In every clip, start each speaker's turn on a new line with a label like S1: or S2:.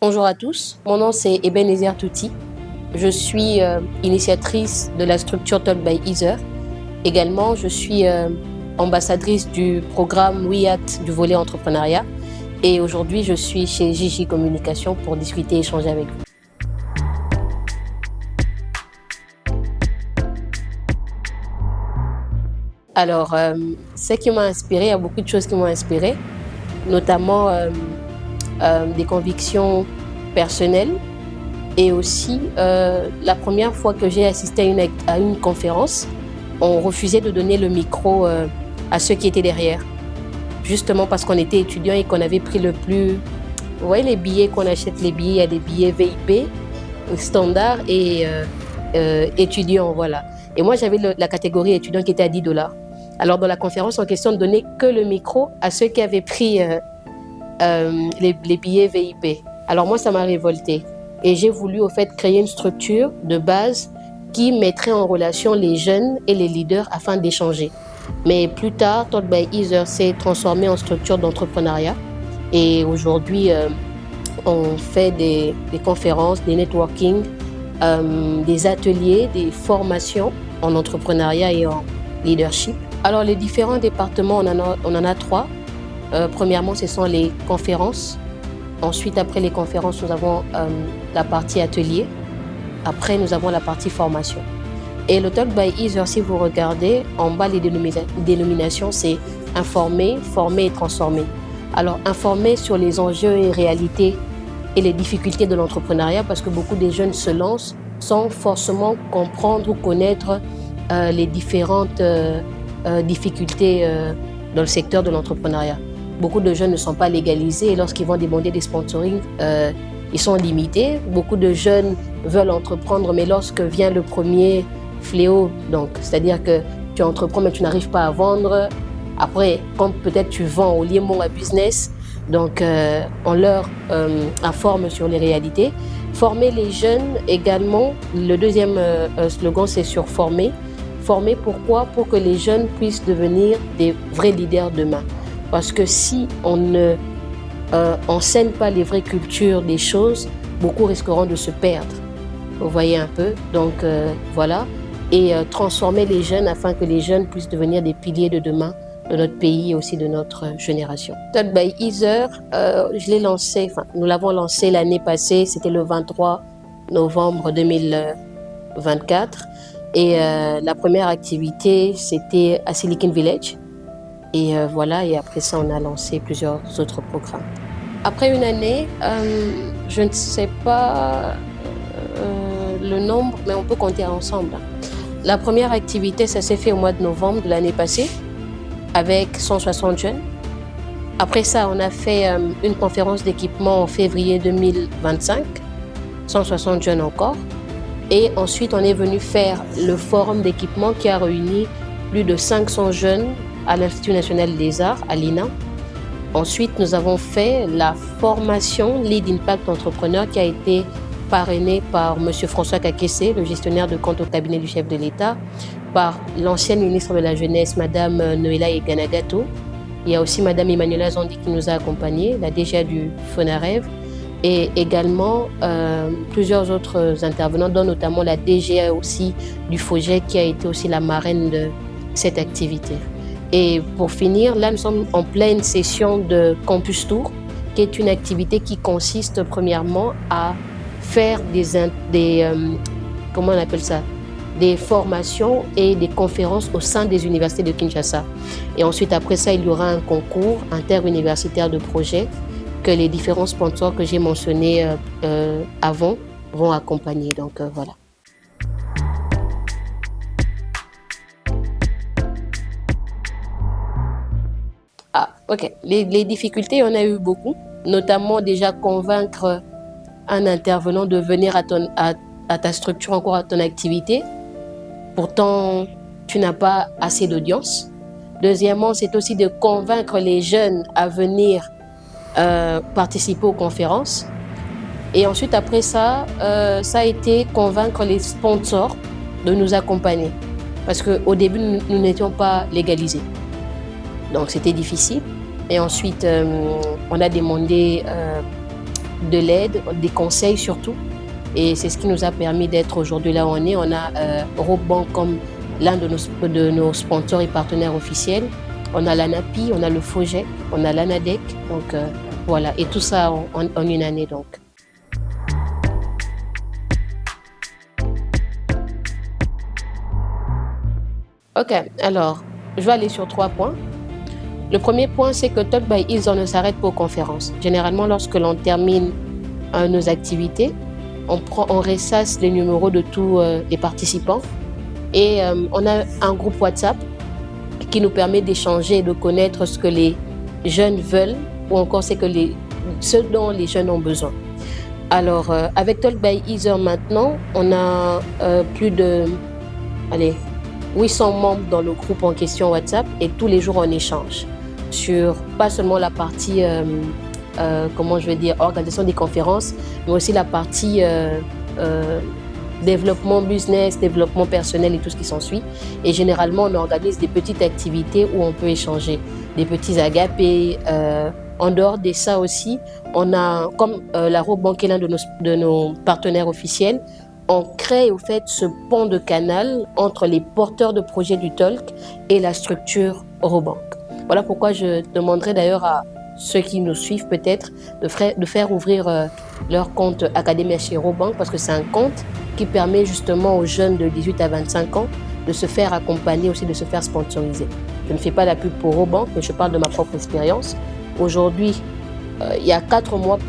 S1: Bonjour à tous, mon nom c'est Ebenezer Touti. Je suis initiatrice de la structure Taught by Ether. Également, je suis ambassadrice du programme WIAT du volet entrepreneuriat. Et aujourd'hui, je suis chez Gigi Communication pour discuter et échanger avec vous. Alors, ce qui m'a inspiré, il y a beaucoup de choses qui m'ont inspiré, notamment des convictions personnelles. Et aussi, la première fois que j'ai assisté à une conférence, on refusait de donner le micro à ceux qui étaient derrière. Justement parce qu'on était étudiants et qu'on avait pris le plus... Vous voyez les billets qu'on achète, les billets, il y a des billets VIP, standard et étudiants, voilà. Et moi, j'avais la catégorie étudiant qui était à $10. Alors, dans la conférence en question, on ne donnait que le micro à ceux qui avaient pris les billets VIP. Alors moi, ça m'a révoltée. Et j'ai voulu, au fait, créer une structure de base qui mettrait en relation les jeunes et les leaders afin d'échanger. Mais plus tard, Taught by Ether s'est transformé en structure d'entrepreneuriat. Et aujourd'hui, on fait des conférences, des networking, des ateliers, des formations en entrepreneuriat et en leadership. Alors, les différents départements, on en a 3. Premièrement, ce sont les conférences. Ensuite, après les conférences, nous avons la partie atelier. Après, nous avons la partie formation. Et le Taught by Ether, si vous regardez, en bas, les dénominations, c'est informer, former et transformer. Alors, informer sur les enjeux et réalités et les difficultés de l'entrepreneuriat, parce que beaucoup de jeunes se lancent sans forcément comprendre ou connaître les différentes difficultés dans le secteur de l'entrepreneuriat. Beaucoup de jeunes ne sont pas légalisés et lorsqu'ils vont demander des sponsorings, ils sont limités. Beaucoup de jeunes veulent entreprendre, mais lorsque vient le premier fléau, donc c'est-à-dire que tu entreprends mais tu n'arrives pas à vendre. Après, quand peut-être tu vends au lieu à business, donc on leur informe sur les réalités. Former les jeunes également. Le deuxième slogan, c'est sur former. Former pourquoi? Pour que les jeunes puissent devenir des vrais leaders demain. Parce que si on ne enseigne pas les vraies cultures des choses, beaucoup risqueront de se perdre. Vous voyez un peu, donc voilà. Et transformer les jeunes afin que les jeunes puissent devenir des piliers de demain de notre pays et aussi de notre génération. Taught by Ether, nous l'avons lancé l'année passée, c'était le 23 novembre 2024. Et la première activité, c'était à Silicon Village. Et voilà, et après ça, on a lancé plusieurs autres programmes. Après une année, je ne sais pas le nombre, mais on peut compter ensemble. La première activité, ça s'est fait au mois de novembre de l'année passée, avec 160 jeunes. Après ça, on a fait une conférence d'équipement en février 2025, 160 jeunes encore. Et ensuite, on est venu faire le forum d'équipement qui a réuni plus de 500 jeunes à l'Institut national des arts, à l'INA. Ensuite, nous avons fait la formation Lead Impact Entrepreneur qui a été parrainée par M. François Kakessé, le gestionnaire de compte au cabinet du chef de l'État, par l'ancienne ministre de la Jeunesse, Mme Noéla Eganagato. Il y a aussi Mme Emmanuela Zondi qui nous a accompagnés, la DGA du FONAREV, et également plusieurs autres intervenants, dont notamment la DGA aussi du FOGEC qui a été aussi la marraine de cette activité. Et pour finir, là, nous sommes en pleine session de Campus Tour, qui est une activité qui consiste premièrement à faire comment on appelle ça, des formations et des conférences au sein des universités de Kinshasa. Et ensuite, après ça, il y aura un concours interuniversitaire de projets que les différents sponsors que j'ai mentionnés avant vont accompagner. Donc voilà. Ah, ok. Les difficultés, on a eu beaucoup, notamment déjà convaincre un intervenant de venir à ta structure, encore à ton activité. Pourtant, tu n'as pas assez d'audience. Deuxièmement, c'est aussi de convaincre les jeunes à venir participer aux conférences. Et ensuite, après ça, ça a été convaincre les sponsors de nous accompagner. Parce qu'au début, nous n'étions pas légalisés. Donc, c'était difficile. Et ensuite, on a demandé de l'aide, des conseils surtout. Et c'est ce qui nous a permis d'être aujourd'hui là où on est. On a Robank comme l'un de nos sponsors et partenaires officiels. On a l'ANAPI, on a le FOGEC, on a l'ANADEC. Donc voilà, et tout ça en une année donc. Ok, alors je vais aller sur 3 points. Le premier point, c'est que Talk by Easer ne s'arrête pas aux conférences. Généralement, lorsque l'on termine nos activités, on ressasse les numéros de tous les participants et on a un groupe WhatsApp qui nous permet d'échanger et de connaître ce que les jeunes veulent ou encore ce dont les jeunes ont besoin. Alors, avec Talk by Easer maintenant, on a plus de 800 membres dans le groupe en question WhatsApp et tous les jours on échange sur pas seulement la partie organisation des conférences, mais aussi la partie développement business, développement personnel et tout ce qui s'ensuit. Et généralement, on organise des petites activités où on peut échanger, des petits agapés. En dehors de ça aussi, on a, comme la Robank est l'un de nos partenaires officiels, on crée au fait ce pont de canal entre les porteurs de projets du Talk et la structure Robank. Voilà pourquoi je demanderai d'ailleurs à ceux qui nous suivent peut-être de faire ouvrir leur compte Academia chez Robank, parce que c'est un compte qui permet justement aux jeunes de 18 à 25 ans de se faire accompagner, aussi de se faire sponsoriser. Je ne fais pas la pub pour Robank, mais je parle de ma propre expérience. Aujourd'hui, il y a 4 mois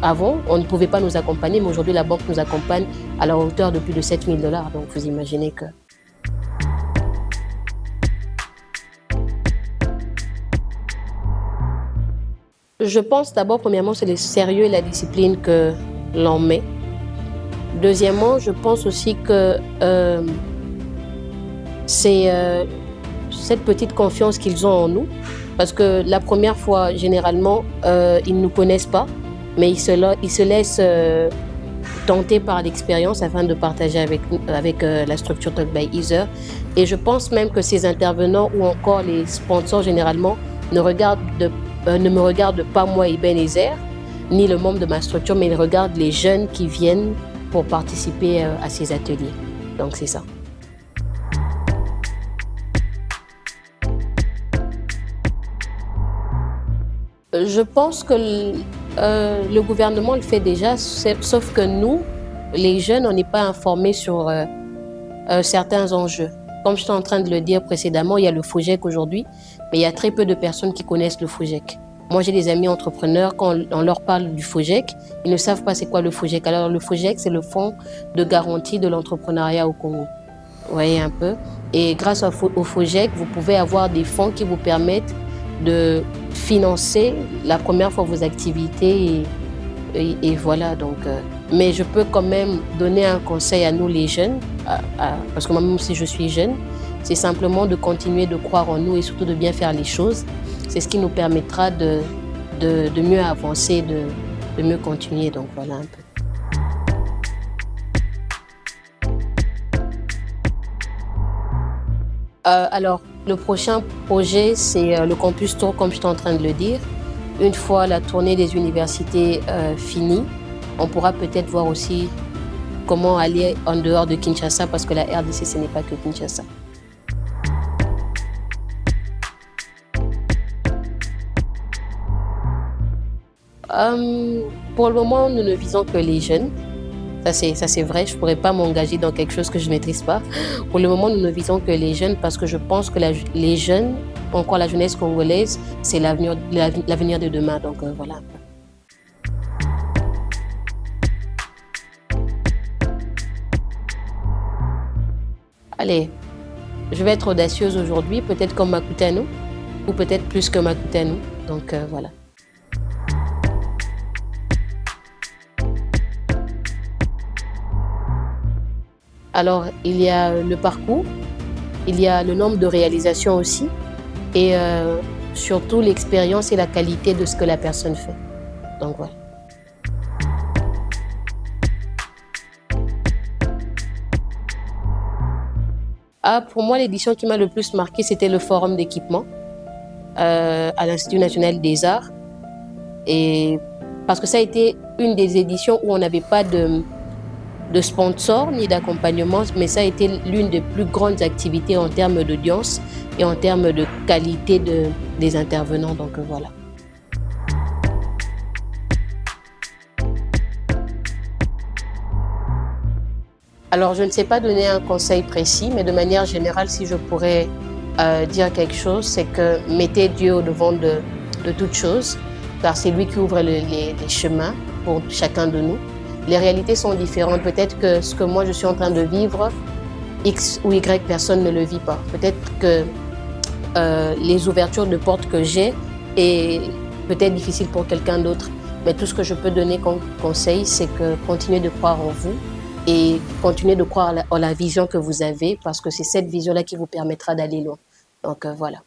S1: avant, on ne pouvait pas nous accompagner, mais aujourd'hui la banque nous accompagne à la hauteur de plus de $7 000. Donc vous imaginez que... Je pense d'abord, premièrement, c'est le sérieux et la discipline que l'on met. Deuxièmement, je pense aussi que c'est cette petite confiance qu'ils ont en nous. Parce que la première fois, généralement, ils ne nous connaissent pas, mais ils se laissent tenter par l'expérience afin de partager avec la structure Talk by Easer. Et je pense même que ces intervenants ou encore les sponsors, généralement, ne me regardent pas moi, Ebenezer, ni le membre de ma structure, mais ils regardent les jeunes qui viennent pour participer à ces ateliers. Donc c'est ça. Je pense que le gouvernement le fait déjà, sauf que nous, les jeunes, on n'est pas informés sur certains enjeux. Comme je suis en train de le dire précédemment, il y a le FOGEC aujourd'hui, mais il y a très peu de personnes qui connaissent le FOGEC. Moi, j'ai des amis entrepreneurs, quand on leur parle du FOGEC, ils ne savent pas c'est quoi le FOGEC. Alors, le FOGEC, c'est le Fonds de garantie de l'entrepreneuriat au Congo. Vous voyez un peu? Et grâce au FOGEC, vous pouvez avoir des fonds qui vous permettent de financer la première fois vos activités et voilà donc mais je peux quand même donner un conseil à nous les jeunes parce que moi-même si je suis jeune, c'est simplement de continuer de croire en nous et surtout de bien faire les choses. C'est ce qui nous permettra de mieux avancer, de mieux continuer, donc voilà un peu. Alors, le prochain projet, c'est le Campus Tour, comme je suis en train de le dire. Une fois la tournée des universités finie, on pourra peut-être voir aussi comment aller en dehors de Kinshasa, parce que la RDC, ce n'est pas que Kinshasa. Pour le moment, nous ne visons que les jeunes. Ça c'est vrai, je ne pourrais pas m'engager dans quelque chose que je ne maîtrise pas. Pour le moment, nous ne visons que les jeunes parce que je pense que les jeunes, encore la jeunesse congolaise, c'est l'avenir de demain. Donc voilà. Allez, je vais être audacieuse aujourd'hui, peut-être comme Makutano, ou peut-être plus que Makutano. Donc voilà. Alors, il y a le parcours, il y a le nombre de réalisations aussi, et surtout l'expérience et la qualité de ce que la personne fait. Donc voilà. Pour moi, l'édition qui m'a le plus marqué, c'était le forum d'équipement à l'Institut national des arts. Et parce que ça a été une des éditions où on n'avait pas de sponsor ni d'accompagnement, mais ça a été l'une des plus grandes activités en termes d'audience et en termes de qualité des intervenants. Donc voilà. Alors, je ne sais pas donner un conseil précis, mais de manière générale, si je pourrais dire quelque chose, c'est que mettez Dieu au devant de toutes choses, car c'est lui qui ouvre les chemins pour chacun de nous. Les réalités sont différentes. Peut-être que ce que moi je suis en train de vivre, X ou Y personne ne le vit pas. Peut-être que les ouvertures de portes que j'ai est peut-être difficile pour quelqu'un d'autre. Mais tout ce que je peux donner comme conseil, c'est que continuez de croire en vous et continuez de croire en la vision que vous avez, parce que c'est cette vision-là qui vous permettra d'aller loin. Donc voilà.